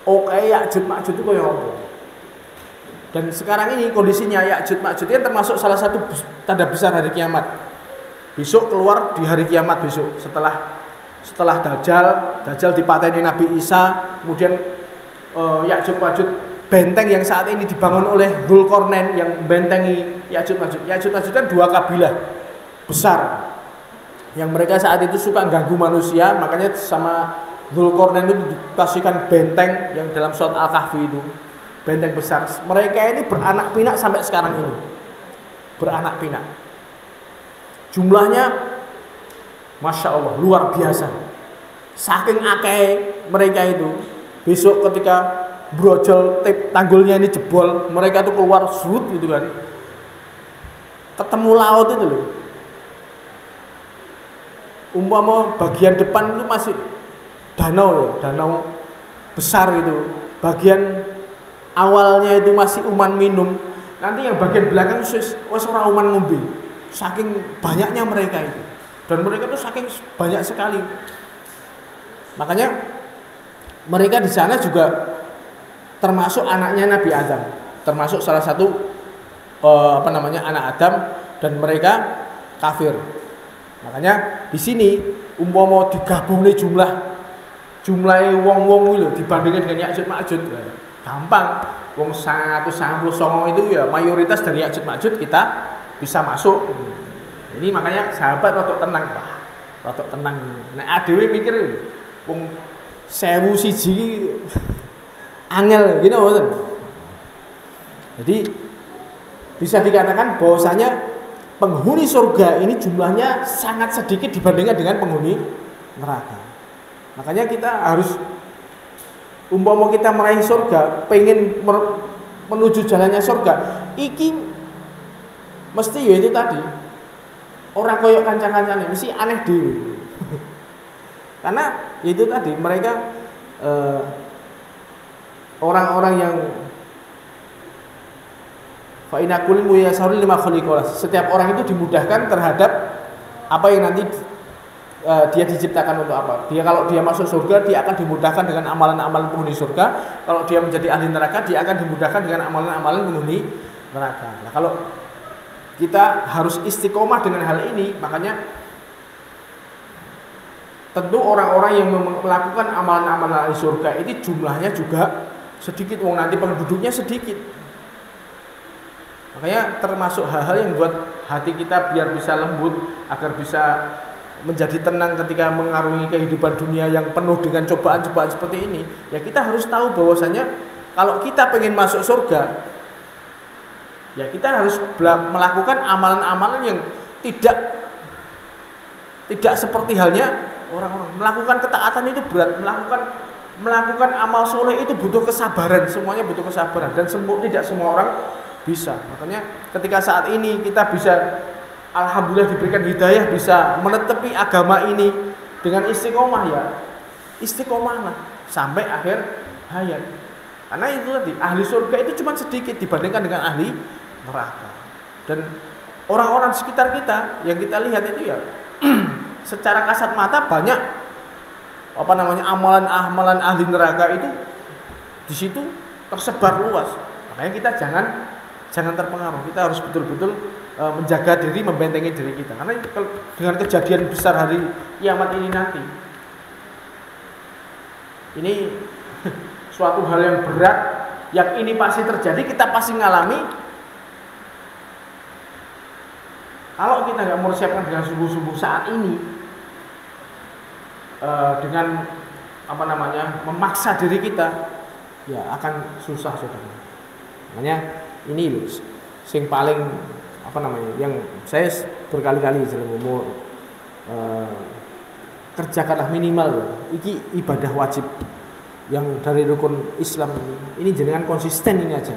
oke Ya'juj Ma'juj itu kayak apa? Dan sekarang ini kondisinya Ya'juj Ma'juj itu termasuk salah satu tanda besar hari kiamat. Besok keluar di hari kiamat besok setelah Dajjal dipateni Nabi Isa, kemudian Ya'juj Ma'juj, benteng yang saat ini dibangun oleh Dzulqarnain yang membentengi Ya'juj Ma'juj. Ya'juj Ma'juj kan 2 kabilah. besar yang mereka saat itu suka ganggu manusia, makanya sama Dzulqarnain itu dikasihkan benteng yang dalam surat Al-Kahfi itu, benteng besar. Mereka ini beranak pinak sampai sekarang ini, beranak pinak. Jumlahnya Masya Allah luar biasa. Saking akeh mereka itu, besok ketika brojol tanggulnya ini jebol, mereka tuh keluar surut gitu kan, ketemu laut itu loh. Umpama bagian depan itu masih danau ya, danau besar gitu. Bagian awalnya itu masih uman minum. Nanti yang bagian belakang wis ora uman ngombe. Saking banyaknya mereka itu. Dan mereka itu saking banyak sekali. Makanya mereka di sana juga termasuk anaknya Nabi Adam. Termasuk salah satu anak Adam, dan mereka kafir. Makanya di sini umpama digabung nih jumlahnya wong-wong itu dibandingkan dengan Ya'juj Ma'juj, gampang. Wong 199 itu ya mayoritas dari Ya'juj Ma'juj kita bisa masuk. Ini makanya sahabat rotok tenang, Pak. Rotok tenang. Nek adewe mikir wong 1000 siji angel gitu mboten. Jadi bisa dikatakan bahwasanya penghuni surga ini jumlahnya sangat sedikit dibandingkan dengan penghuni neraka. Makanya kita harus, umpama kita meraih surga, pengen menuju jalannya surga, iki mesti ya itu tadi, orang koyok kancang-kancangnya mesti aneh dhewe. Karena itu tadi mereka orang-orang yang fa'inakul muyasarul lima khuliqalah. Setiap orang itu dimudahkan terhadap apa yang nanti dia diciptakan untuk apa. Kalau dia masuk surga, dia akan dimudahkan dengan amalan-amalan penghuni surga. Kalau dia menjadi ahli neraka, dia akan dimudahkan dengan amalan-amalan penghuni neraka. Nah, kalau kita harus istiqomah dengan hal ini, makanya tentu orang-orang yang melakukan amalan-amalan ahli surga ini jumlahnya juga sedikit. Wong nanti penduduknya sedikit. Makanya termasuk hal-hal yang buat hati kita biar bisa lembut, agar bisa menjadi tenang ketika mengarungi kehidupan dunia yang penuh dengan cobaan-cobaan seperti ini. Ya kita harus tahu bahwasanya kalau kita pengen masuk surga, ya kita harus melakukan amalan-amalan yang tidak seperti halnya orang-orang. Melakukan ketaatan itu berat, melakukan amal soleh itu butuh kesabaran, semuanya butuh kesabaran, dan tidak semua orang bisa. Makanya ketika saat ini kita bisa, alhamdulillah diberikan hidayah, bisa menetepi agama ini dengan istiqomah, ya istiqomahlah sampai akhir hayat. Karena itu tadi, ahli surga itu cuma sedikit dibandingkan dengan ahli neraka. Dan orang-orang sekitar kita yang kita lihat itu ya secara kasat mata banyak amalan-amalan ahli neraka itu di situ tersebar luas. Makanya kita jangan terpengaruh. Kita harus betul-betul menjaga diri, membentengi diri kita. Karena dengan kejadian besar hari kiamat ini nanti, ini suatu hal yang berat, yang ini pasti terjadi, kita pasti ngalami. Kalau kita nggak mempersiapkan dengan sungguh-sungguh saat ini, dengan memaksa diri kita, ya akan susah, saudara. Makanya ini loh, sing paling yang saya berkali-kali ngomong, kerjakanlah minimal iki ibadah wajib yang dari rukun Islam ini jenengan konsisten ini aja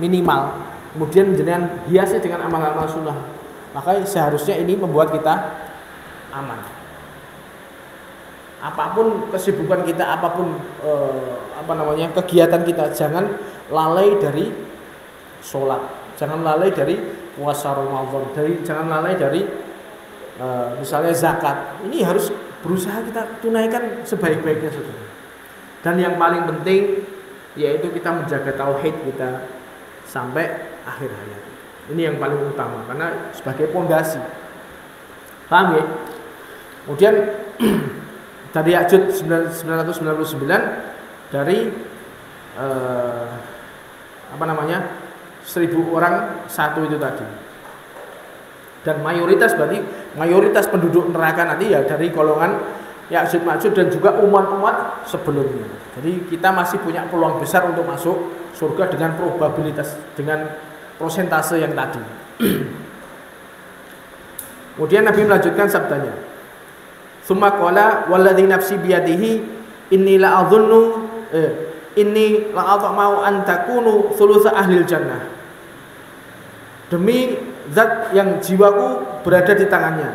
minimal, kemudian jenengan hiasi dengan amal-amal sunnah, maka seharusnya ini membuat kita aman. Apapun kesibukan kita, apapun kegiatan kita, jangan lalai dari sholat, jangan lalai dari puasa Ramadan, jangan lalai dari misalnya zakat. Ini harus berusaha kita tunaikan sebaik-baiknya, saudara. Dan yang paling penting yaitu kita menjaga tauhid kita sampai akhir hayat. Ini yang paling utama, karena sebagai pondasi. Paham ya? Kemudian dari Ya'juj 999, dari 1000 orang satu itu tadi. Dan mayoritas berarti mayoritas penduduk neraka nanti ya dari golongan Ya'jud Ma'jud dan juga umat-umat sebelumnya. Jadi kita masih punya peluang besar untuk masuk surga dengan probabilitas, dengan prosentase yang tadi. Kemudian Nabi melanjutkan sabdanya. Tsumma qala walladzi nafsi biyadihi inni la'atma'u an takunu thulutsa ahlil jannah. Demi zat yang jiwaku berada di tangannya,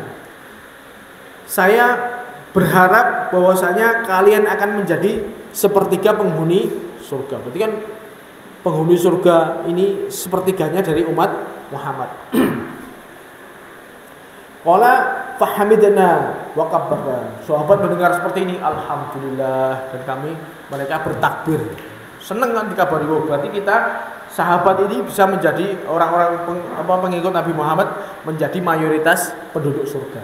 saya berharap bahwasanya kalian akan menjadi sepertiga penghuni surga. Berarti kan penghuni surga ini sepertiganya dari umat Muhammad. Qala fahamidna wa kabbarna. Sahabat mendengar seperti ini, alhamdulillah, dan mereka bertakbir. Senang kan dikabari, berarti kita sahabat ini bisa menjadi orang-orang pengikut Nabi Muhammad, menjadi mayoritas penduduk surga.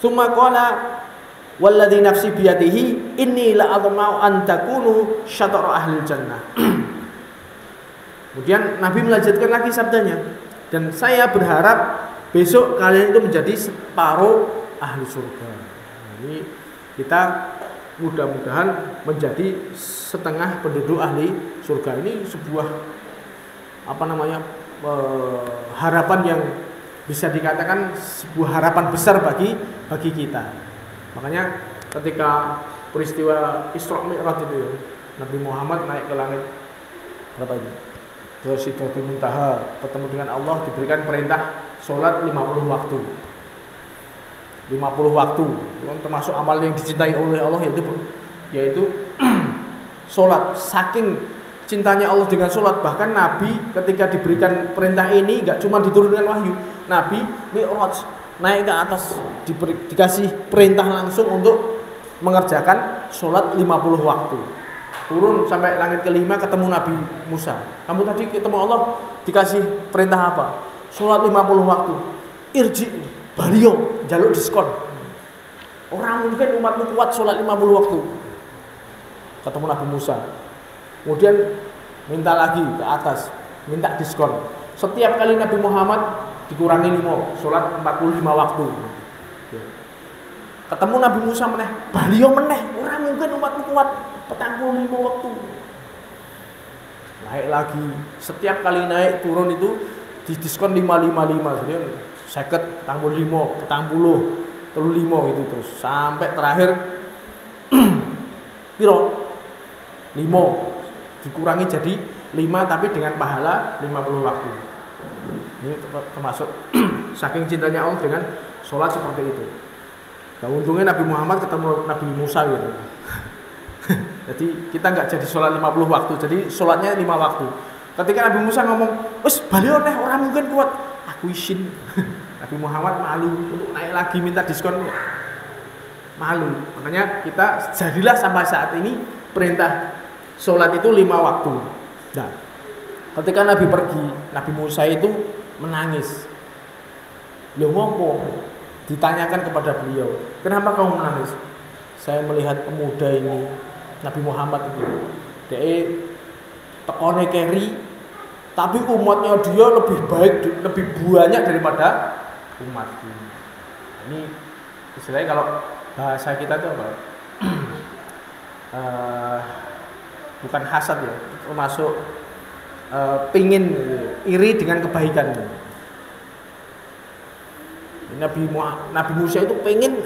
Tsumma qala walladzi nafsi biyadihi inni la'atma'u an takunu syatara ahlil jannah. Kemudian Nabi melanjutkan lagi sabdanya, dan saya berharap besok kalian itu menjadi separuh ahli surga. Ini kita mudah-mudahan menjadi setengah penduduk ahli surga. Ini sebuah harapan yang bisa dikatakan sebuah harapan besar bagi kita. Makanya ketika peristiwa Isra Mi'raj itu ya, Nabi Muhammad naik ke langit berapa itu? Ke Sidratul Muntaha, bertemu dengan Allah, diberikan perintah sholat 50 waktu. 50 waktu, termasuk amal yang dicintai oleh Allah yaitu sholat. Saking cintanya Allah dengan sholat, bahkan Nabi ketika diberikan perintah ini gak cuma diturunkan wahyu, Nabi Mi'raj naik ke atas, dikasih perintah langsung untuk mengerjakan sholat 50 waktu. Turun sampai langit kelima, ketemu Nabi Musa. Kamu tadi ketemu Allah, dikasih perintah apa? Sholat 50 waktu. Irji, baliyo, jaluk diskon. Orang mungkin umatmu kuat sholat 50 waktu. Ketemu Nabi Musa. Kemudian minta lagi ke atas, minta diskon. Setiap kali Nabi Muhammad dikurangi 5, sholat 45 waktu. Ketemu Nabi Musa meneh, baliyo meneh. Orang mungkin umatmu kuat 45 waktu. Naik lagi. Setiap kali naik turun itu didiskon 555. Jadi 50, 45, 40, 35 gitu terus sampai terakhir piro? 5 dikurangi jadi 5 tapi dengan pahala 50 waktu. Ini termasuk saking cintanya Allah dengan sholat seperti itu. Nah, untungnya Nabi Muhammad ketemu Nabi Musa gitu. Jadi kita nggak jadi sholat 50 waktu, jadi sholatnya 5 waktu. Ketika Nabi Musa ngomong, wes baliau neh orang mungkin kuat, aku izin. Nabi Muhammad malu untuk naik lagi minta diskon, malu. Makanya kita jadilah sampai saat ini perintah sholat itu 5 waktu. Nah, ketika Nabi pergi, Nabi Musa itu menangis. Beliau ngomong, ditanyakan kepada beliau, kenapa kamu menangis? Saya melihat pemuda ini, Nabi Muhammad itu, dia tekone keri, tapi umatnya dia lebih baik, lebih banyak daripada umatku. Ini istilahnya kalau bahasa kita itu apa? Bukan hasad ya, termasuk pingin iri dengan kebaikan. Nabi Musa itu pengen,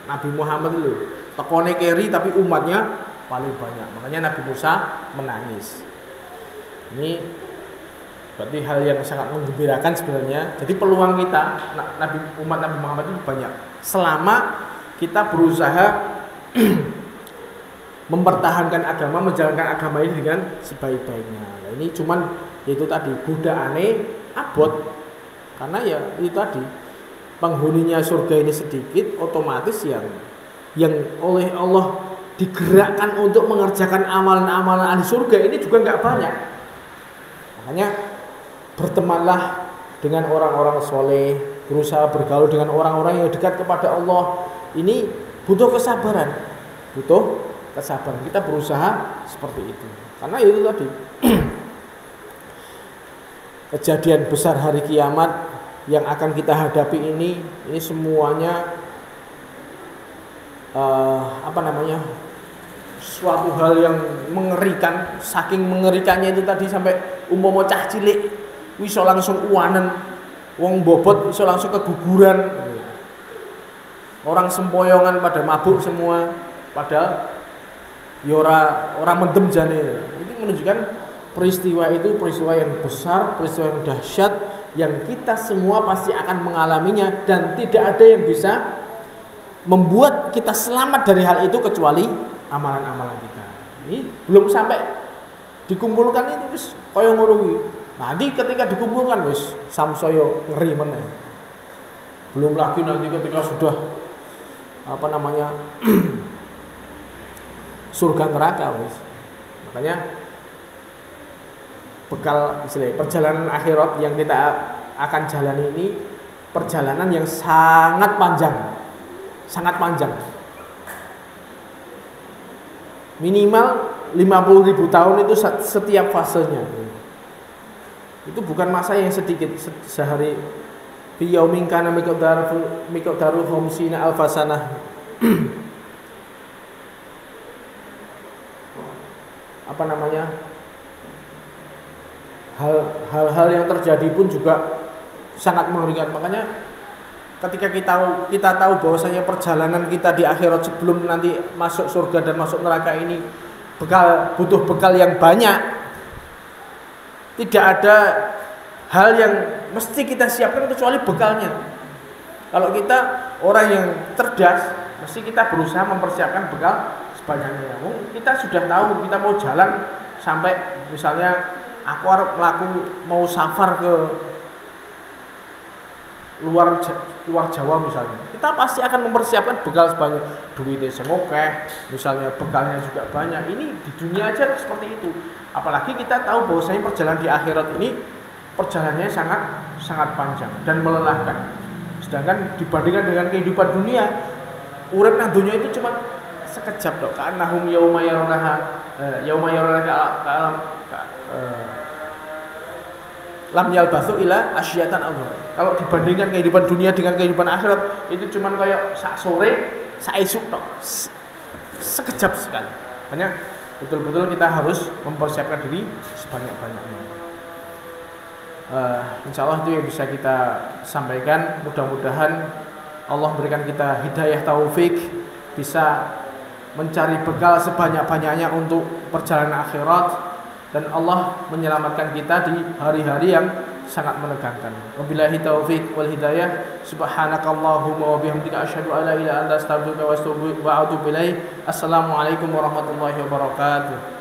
Nabi Muhammad itu tekone keri tapi umatnya paling banyak. Makanya Nabi Musa menangis. Ini berarti hal yang sangat menggembirakan sebenarnya. Jadi peluang kita umat Nabi Muhammad itu banyak selama kita berusaha mempertahankan agama, menjalankan agama ini dengan sebaik-baiknya. Nah, ini cuman itu tadi godaane abot. Karena ya itu tadi penghuninya surga ini sedikit, otomatis yang oleh Allah digerakkan untuk mengerjakan amalan-amalan ahli surga ini juga nggak banyak. Makanya bertemanlah dengan orang-orang soleh, berusaha bergaul dengan orang-orang yang dekat kepada Allah. Ini butuh kesabaran, Kita berusaha seperti itu. Karena itu tadi kejadian besar hari kiamat yang akan kita hadapi ini semuanya suatu hal yang mengerikan. Saking mengerikannya itu tadi sampai umpama cah cilik iso langsung uwanen, wong bobot iso langsung keguguran, orang sempoyongan pada mabuk semua, padahal ya ora mendem jane. Itu menunjukkan peristiwa itu peristiwa yang besar, peristiwa yang dahsyat, yang kita semua pasti akan mengalaminya, dan tidak ada yang bisa membuat kita selamat dari hal itu kecuali amalan-amalan kita. Ini belum sampai dikumpulkan itu wis kaya ngono kuwi. Nanti ketika dikumpulkan wis samsaya ngeri meneh. Belum lagi nanti ketika sudah surga neraka wis. Makanya bekal perjalanan akhirat yang kita akan jalani ini perjalanan yang sangat panjang. Sangat panjang. Minimal 50.000 tahun itu setiap fasenya. Itu bukan masa yang sedikit. Sehari fi yaumin kana miqdaru 50 alf sanah. Hal-hal yang terjadi pun juga sangat mengerikan. Makanya ketika kita tahu bahwasanya perjalanan kita di akhirat sebelum nanti masuk surga dan masuk neraka ini butuh bekal yang banyak. Tidak ada hal yang mesti kita siapkan kecuali bekalnya. Kalau kita orang yang cerdas, mesti kita berusaha mempersiapkan bekal sebanyaknya. Kita sudah tahu kita mau jalan sampai misalnya aku harus mau safar ke luar Jawa misalnya, kita pasti akan mempersiapkan bekal sebanyak duitnya semokeh, misalnya bekalnya juga banyak. Ini di dunia aja seperti itu, apalagi kita tahu bahwasanya perjalanan di akhirat ini perjalanannya sangat panjang dan melelahkan. Sedangkan dibandingkan dengan kehidupan dunia, urip nang dunia itu cuma sekejap dok. Ka'annahum yauma yarawnaha lam yalbathu ila asyatan Allah. Kalau dibandingkan kehidupan dunia dengan kehidupan akhirat, itu cuman kayak sak sore, sak esuk tok. Sekejap sekali. Makanya betul-betul kita harus mempersiapkan diri sebanyak-banyaknya. Insyaallah itu yang bisa kita sampaikan. Mudah-mudahan Allah berikan kita hidayah taufik, bisa mencari bekal sebanyak-banyaknya untuk perjalanan akhirat, dan Allah menyelamatkan kita di hari-hari yang sangat menegangkan. Wabillahi taufiq wal hidayah. Subhanakallahumma wa bihamdika asyhadu an la ilaha illa anta astaghfiruka wa atubu ilaik. Assalamualaikum warahmatullahi wabarakatuh.